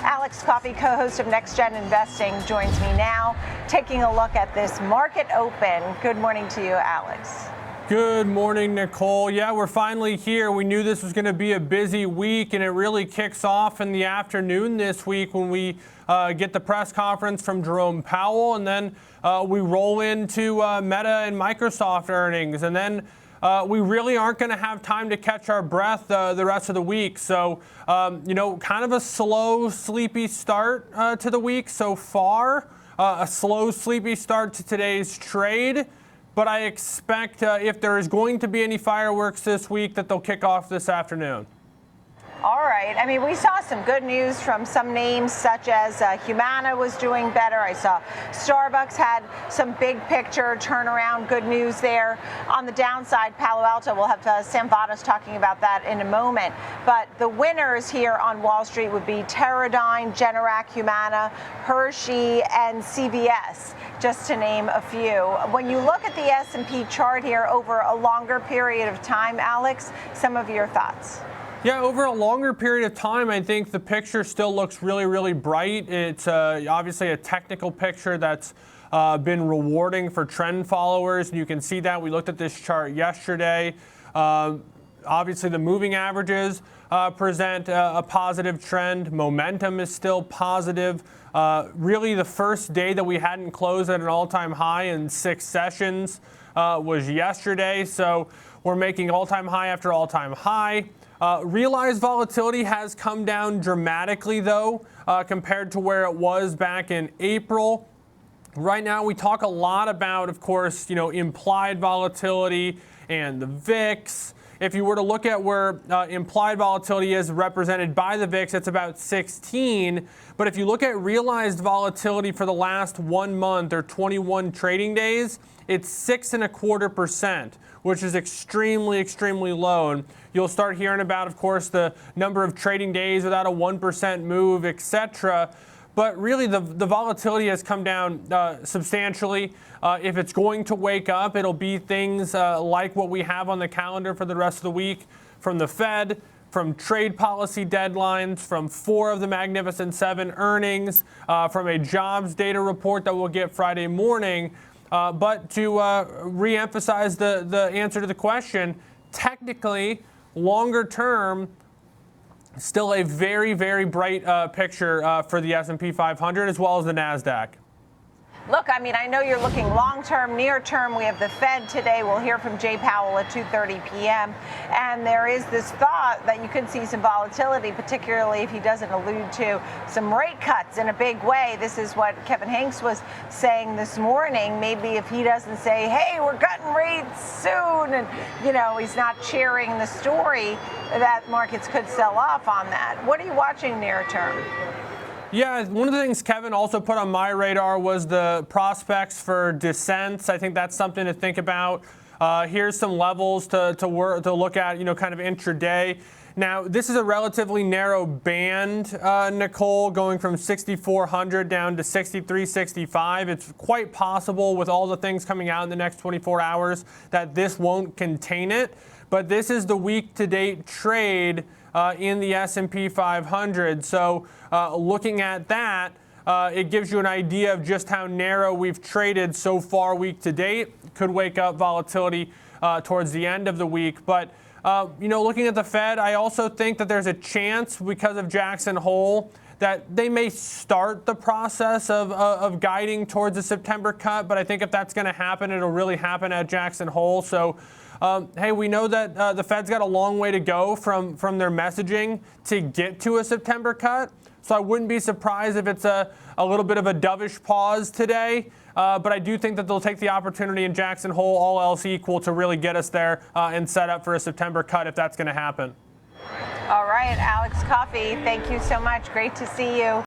Alex Coffey, co-host of Next Gen Investing, joins me now, taking a look at this market open. Good morning to you, Alex. Good morning, Nicole. Yeah, we're finally here. We knew this was going to be a busy week, and it really kicks off in the afternoon this week when we get the press conference from Jerome Powell, and then we roll into Meta and Microsoft earnings, and then we really aren't going to have time to catch our breath the rest of the week. So, kind of a slow, sleepy start to the week so far. A slow, sleepy start to today's trade. But I expect if there is going to be any fireworks this week, that they'll kick off this afternoon. All right. I mean, we saw some good news from some names such as Humana was doing better. I saw Starbucks had some big picture turnaround, good news there. On the downside, Palo Alto, we'll have Sam Vadas talking about that in a moment. But the winners here on Wall Street would be Teradyne, Generac, Humana, Hershey, and CVS, just to name a few. When you look at the S&P chart here over a longer period of time, Alex, some of your thoughts. Yeah, over a longer period of time, I think the picture still looks really, really bright. It's obviously a technical picture that's been rewarding for trend followers. And you can see that. We looked at this chart yesterday. Obviously, the moving averages present a positive trend. Momentum is still positive. Really, the first day that we hadn't closed at an all-time high in 6 sessions was yesterday. So we're making all-time high after all-time high. Realized volatility has come down dramatically, though, compared to where it was back in April. Right now, we talk a lot about, of course, implied volatility and the VIX. If you were to look at where implied volatility is represented by the VIX, it's about 16. But if you look at realized volatility for the last 1 month or 21 trading days, it's 6.25%, which is extremely, extremely low. And you'll start hearing about, of course, the number of trading days without a 1% move, etc. But really, the volatility has come down substantially. If it's going to wake up, it'll be things like what we have on the calendar for the rest of the week from the Fed, from trade policy deadlines, from 4 of the Magnificent 7 earnings, from a jobs data report that we'll get Friday morning. But to reemphasize the answer to the question, technically, longer term, still a very, very bright picture for the S&P 500 as well as the NASDAQ. Look, I mean, I know you're looking long-term, near-term. We have the Fed today. We'll hear from Jay Powell at 2:30 p.m. And there is this thought that you could see some volatility, particularly if he doesn't allude to some rate cuts in a big way. This is what Kevin Hanks was saying this morning. Maybe if he doesn't say, hey, we're cutting rates soon, and, he's not cheering the story, that markets could sell off on that. What are you watching near-term? Yeah, one of the things Kevin also put on my radar was the prospects for dissents. I think that's something to think about. Here's some levels to look at, kind of intraday. Now, this is a relatively narrow band, Nicole, going from 6,400 down to 6,365. It's quite possible with all the things coming out in the next 24 hours that this won't contain it. But this is the week-to-date trade in the S&P 500. So looking at that, it gives you an idea of just how narrow we've traded so far week to date. Could wake up volatility towards the end of the week. But, looking at the Fed, I also think that there's a chance because of Jackson Hole that they may start the process of guiding towards a September cut. But I think if that's going to happen, it'll really happen at Jackson Hole. So hey, we know that the Fed's got a long way to go from their messaging to get to a September cut. So I wouldn't be surprised if it's a little bit of a dovish pause today. But I do think that they'll take the opportunity in Jackson Hole, all else equal, to really get us there and set up for a September cut if that's going to happen. All right, Alex Coffey, thank you so much. Great to see you.